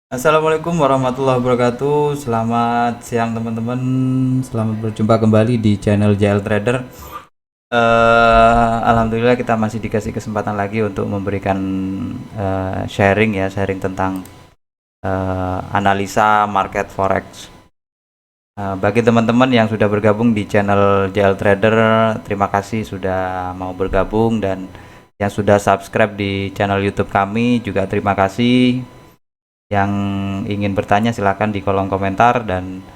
Assalamualaikum warahmatullahi wabarakatuh. Selamat siang teman-teman. Selamat berjumpa kembali di channel JL Trader. Alhamdulillah kita masih dikasih kesempatan lagi untuk memberikan sharing tentang analisa market forex. Bagi teman-teman yang sudah bergabung di channel JL Trader, terima kasih sudah mau bergabung, dan yang sudah subscribe di channel YouTube kami juga terima kasih. Yang ingin bertanya silahkan di kolom komentar, dan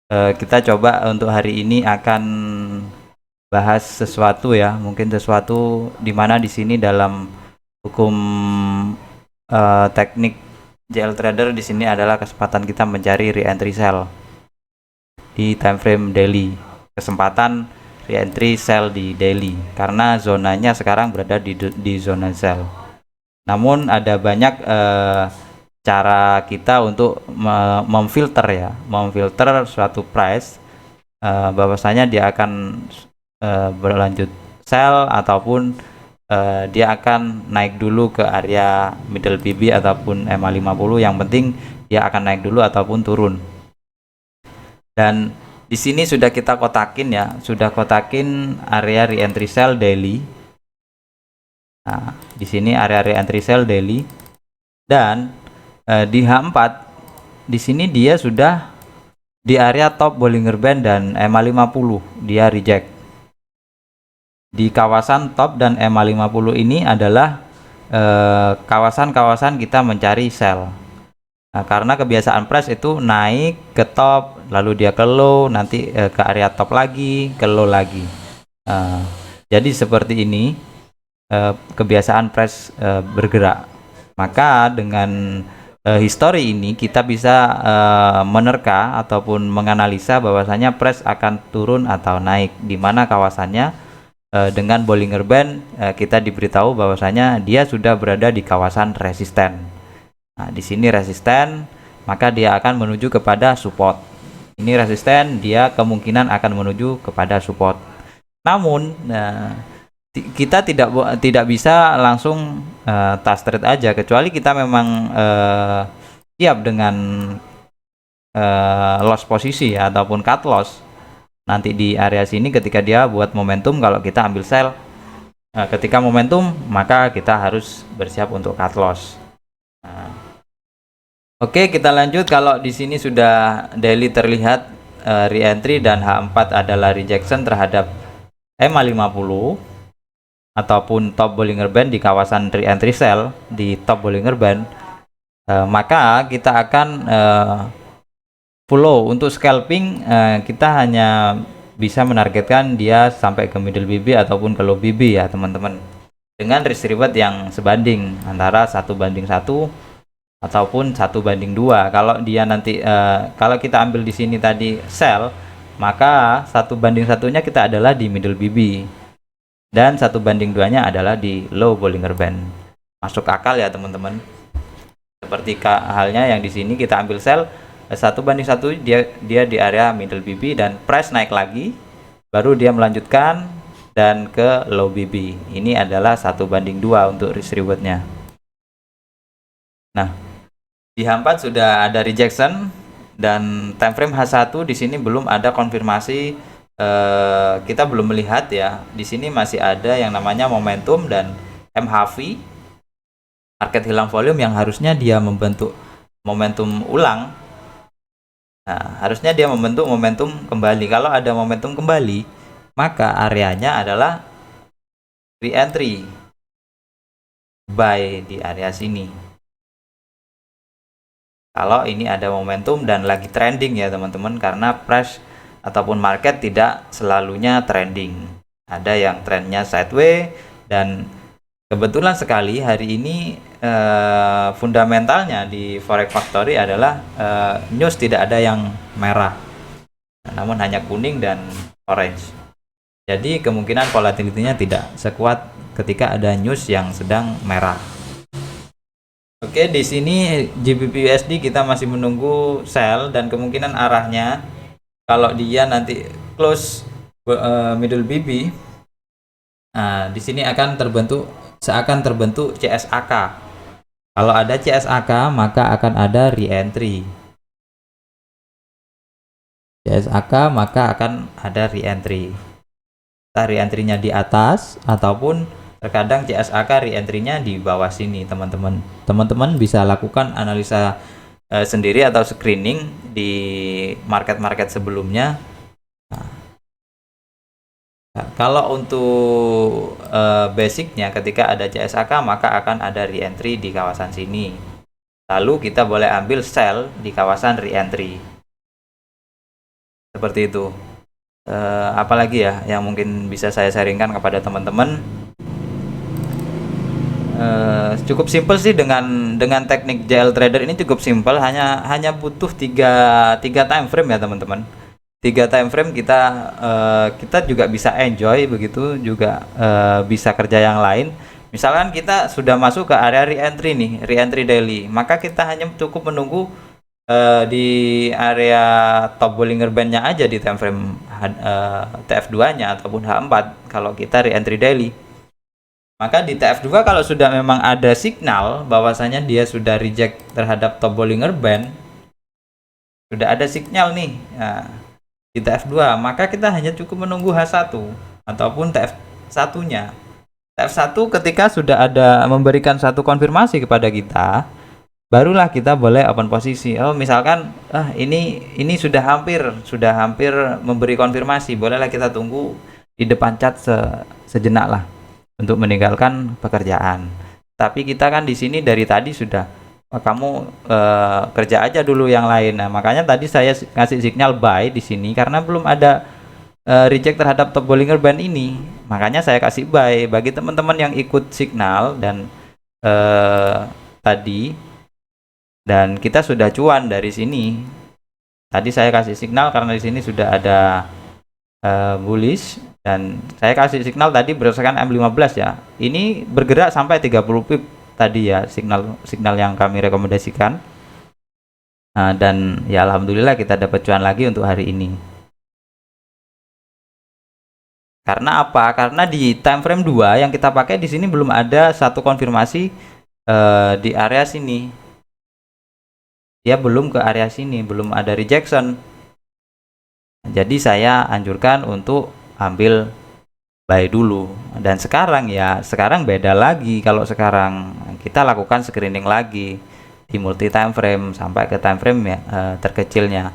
kita coba untuk hari ini akan bahas sesuatu ya, mungkin sesuatu dimana di sini dalam hukum teknik JL Trader di sini adalah kesempatan kita mencari re-entry sell di time frame daily, kesempatan re-entry sell di daily karena zonanya sekarang berada di zona sell. Namun ada banyak cara kita untuk memfilter suatu price, bahwasanya dia akan berlanjut sell ataupun dia akan naik dulu ke area middle BB ataupun MA50. Yang penting dia akan naik dulu ataupun turun. Dan di sini sudah kita kotakin ya, sudah kotakin area re-entry sell daily. Nah, di sini area re-entry sell daily, dan di H4 di sini dia sudah di area top Bollinger Band dan EMA50, dia reject. Di kawasan top dan EMA50 ini adalah kawasan-kawasan kita mencari sell. Nah, karena kebiasaan price itu naik ke top, lalu dia ke low, nanti ke area top lagi, ke low lagi. Jadi seperti ini kebiasaan price bergerak. Maka dengan history ini kita bisa menerka ataupun menganalisa bahwasanya price akan turun atau naik, di mana kawasannya dengan Bollinger Band kita diberitahu bahwasanya dia sudah berada di kawasan resisten. Nah, di sini resisten, maka dia akan menuju kepada support. Ini resisten, dia kemungkinan akan menuju kepada support. Namun kita tidak bisa langsung tas trade aja, kecuali kita memang siap dengan loss posisi ya, ataupun cut loss nanti di area sini ketika dia buat momentum. Kalau kita ambil sell ketika momentum, maka kita harus bersiap untuk cut loss. Oke, kita lanjut. Kalau di sini sudah daily terlihat re-entry dan H4 adalah rejection terhadap EMA50 ataupun top Bollinger Band di kawasan re-entry sell di top Bollinger Band, maka kita akan follow. Untuk scalping kita hanya bisa menargetkan dia sampai ke middle BB ataupun ke low BB ya teman-teman, dengan risk reward yang sebanding antara 1:1 ataupun 1:2. Kalau dia nanti kalau kita ambil di sini tadi sell, maka 1:1-nya kita adalah di middle BB dan 1:2-nya adalah di low Bollinger Band. Masuk akal ya teman-teman. Seperti halnya yang di sini kita ambil sell 1:1, dia di area middle BB dan price naik lagi, baru dia melanjutkan dan ke low BB. Ini adalah 1:2 untuk risk rewardnya. Nah, di H4 sudah ada rejection dan time frame H1 di sini belum ada konfirmasi. Kita belum melihat ya. Di sini masih ada yang namanya momentum dan MHV, market hilang volume, yang harusnya dia membentuk momentum ulang. Nah, harusnya dia membentuk momentum kembali. Kalau ada momentum kembali, maka areanya adalah re-entry buy di area sini. Kalau ini ada momentum dan lagi trending ya teman-teman, karena price ataupun market tidak selalunya trending. Ada yang trendnya sideways, dan kebetulan sekali hari ini fundamentalnya di Forex Factory adalah news tidak ada yang merah, namun hanya kuning dan orange. Jadi kemungkinan volatility-nya tidak sekuat ketika ada news yang sedang merah. Oke, di sini GBP USD kita masih menunggu sell, dan kemungkinan arahnya kalau dia nanti close middle BB, nah di sini akan terbentuk seakan terbentuk CSAK. Kalau ada CSAK maka akan ada re-entry. CSAK maka akan ada re-entry. Entah re-entry-nya di atas ataupun terkadang CSAK re-entry-nya di bawah sini, teman-teman. Teman-teman bisa lakukan analisa sendiri atau screening di market-market sebelumnya. Nah, kalau untuk basicnya ketika ada CSAK maka akan ada re-entry di kawasan sini. Lalu kita boleh ambil sell di kawasan re-entry. Seperti itu. Apalagi ya yang mungkin bisa saya sharingkan kepada teman-teman. Cukup simpel sih dengan teknik JL Trader ini, cukup simpel, hanya butuh tiga time frame ya teman-teman. 3 time frame kita juga bisa enjoy begitu, juga bisa kerja yang lain. Misalkan kita sudah masuk ke area re-entry nih, re-entry daily, maka kita hanya cukup menunggu di area top Bollinger Band-nya aja di time frame TF2-nya ataupun H4 kalau kita re-entry daily. Maka di TF2 kalau sudah memang ada signal bahwasanya dia sudah reject terhadap top Bollinger Band, sudah ada signal nih. Nah, di TF2 maka kita hanya cukup menunggu H1 ataupun TF1-nya. TF1 ketika sudah ada memberikan satu konfirmasi kepada kita, barulah kita boleh open posisi. Oh, misalkan ini sudah hampir memberi konfirmasi, bolehlah kita tunggu di depan cat sejenak lah untuk meninggalkan pekerjaan. Tapi kita kan di sini dari tadi sudah kamu kerja aja dulu yang lain. Nah, makanya tadi saya kasih signal buy di sini karena belum ada reject terhadap top Bollinger Band ini. Makanya saya kasih buy bagi teman-teman yang ikut signal dan tadi, dan kita sudah cuan dari sini. Tadi saya kasih signal karena di sini sudah ada bullish, dan saya kasih signal tadi berdasarkan M15 ya. Ini bergerak sampai 30 pip tadi ya, signal yang kami rekomendasikan. Nah, dan ya alhamdulillah kita dapat cuan lagi untuk hari ini. Karena apa? Karena di time frame 2 yang kita pakai di sini belum ada satu konfirmasi di area sini. Dia belum ke area sini, belum ada rejection. Jadi saya anjurkan untuk ambil buy dulu. Dan sekarang beda lagi. Kalau sekarang kita lakukan screening lagi di multi time frame sampai ke time frame ya terkecilnya.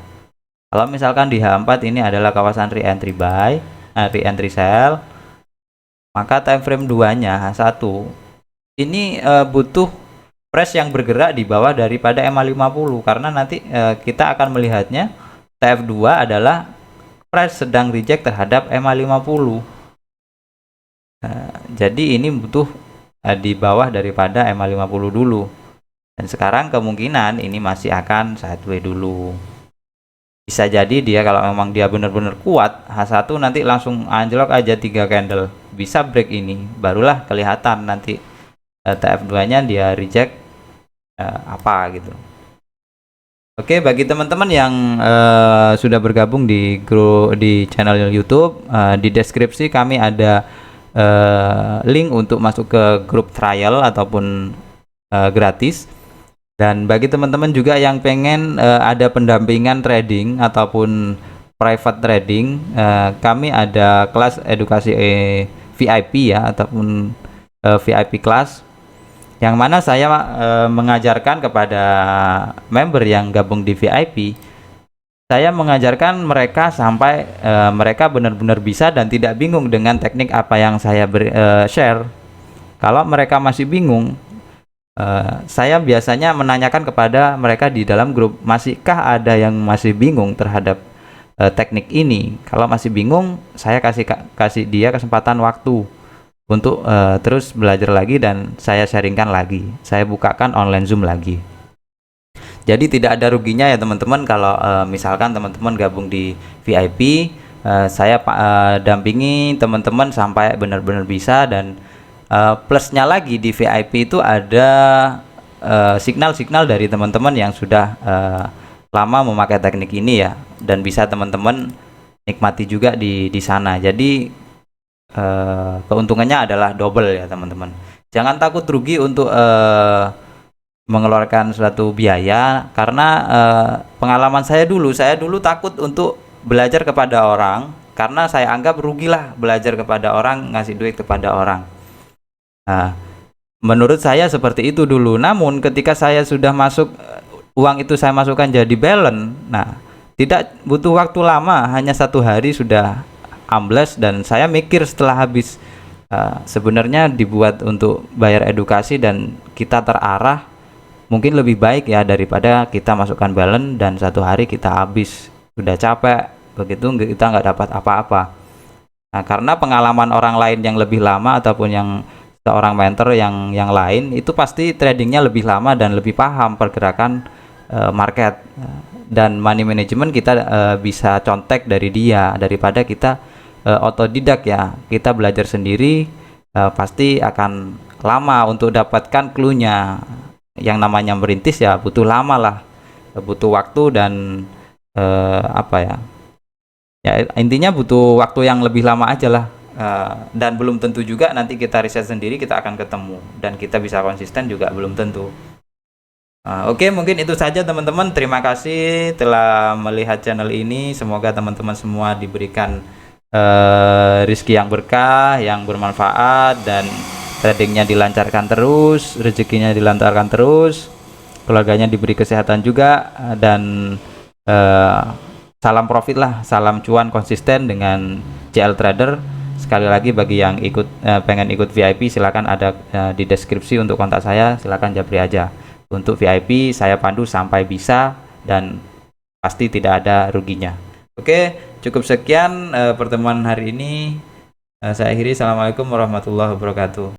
Kalau misalkan di H4 ini adalah kawasan re-entry buy, re-entry sell, maka time frame 2-nya H1 ini butuh price yang bergerak di bawah daripada MA50, karena nanti kita akan melihatnya TF2 adalah price sedang reject terhadap MA50. Jadi ini butuh di bawah daripada MA50 dulu. Dan sekarang kemungkinan ini masih akan sideways dulu. Bisa jadi dia kalau memang dia benar-benar kuat H1 nanti langsung anjlok aja 3 candle. Bisa break ini, barulah kelihatan nanti TF2-nya dia reject apa gitu. Oke, bagi teman-teman yang sudah bergabung di grup di channel YouTube, di deskripsi kami ada link untuk masuk ke grup trial ataupun gratis. Dan bagi teman-teman juga yang pengen ada pendampingan trading ataupun private trading, kami ada kelas edukasi VIP ya, ataupun VIP kelas, yang mana saya mengajarkan kepada member yang gabung di VIP. Saya mengajarkan mereka sampai mereka benar-benar bisa dan tidak bingung dengan teknik apa yang saya share. Kalau mereka masih bingung, saya biasanya menanyakan kepada mereka di dalam grup, masihkah ada yang masih bingung terhadap teknik ini? Kalau masih bingung, saya kasih dia kesempatan waktu untuk terus belajar lagi, dan saya sharingkan lagi, saya bukakan online Zoom lagi. Jadi tidak ada ruginya ya teman-teman kalau misalkan teman-teman gabung di VIP, saya dampingi teman-teman sampai benar-benar bisa. Dan plusnya lagi di VIP itu ada signal-signal dari teman-teman yang sudah lama memakai teknik ini ya, dan bisa teman-teman nikmati juga di sana. Jadi keuntungannya adalah double ya teman-teman. Jangan takut rugi untuk mengeluarkan suatu biaya karena pengalaman saya dulu takut untuk belajar kepada orang karena saya anggap rugilah belajar kepada orang, ngasih duit kepada orang. Nah, menurut saya seperti itu dulu. Namun ketika saya sudah masuk, uang itu saya masukkan jadi balance. Nah, tidak butuh waktu lama, hanya 1 hari sudah ambles dan saya mikir setelah habis, sebenarnya dibuat untuk bayar edukasi dan kita terarah, mungkin lebih baik ya daripada kita masukkan balance dan 1 hari kita habis, sudah capek, begitu kita nggak dapat apa-apa. Nah, karena pengalaman orang lain yang lebih lama ataupun yang seorang mentor yang lain itu pasti tradingnya lebih lama dan lebih paham pergerakan market dan money management kita bisa contek dari dia daripada kita otodidak ya. Kita belajar sendiri pasti akan lama untuk dapatkan clue-nya. Yang namanya merintis ya butuh lama lah, butuh waktu dan apa ya, ya intinya butuh waktu yang lebih lama aja lah. Dan belum tentu juga nanti kita riset sendiri kita akan ketemu dan kita bisa konsisten juga belum tentu. Oke, mungkin itu saja teman-teman. Terima kasih telah melihat channel ini. Semoga teman-teman semua diberikan rezeki yang berkah, yang bermanfaat, dan tradingnya dilancarkan terus, rezekinya dilancarkan terus, keluarganya diberi kesehatan juga, dan salam profit lah, salam cuan konsisten dengan CL Trader. Sekali lagi bagi yang pengen ikut VIP silakan ada di deskripsi untuk kontak saya, silakan japri aja. Untuk VIP saya pandu sampai bisa dan pasti tidak ada ruginya. Oke, cukup sekian pertemuan hari ini. Saya akhiri. Assalamualaikum warahmatullahi wabarakatuh.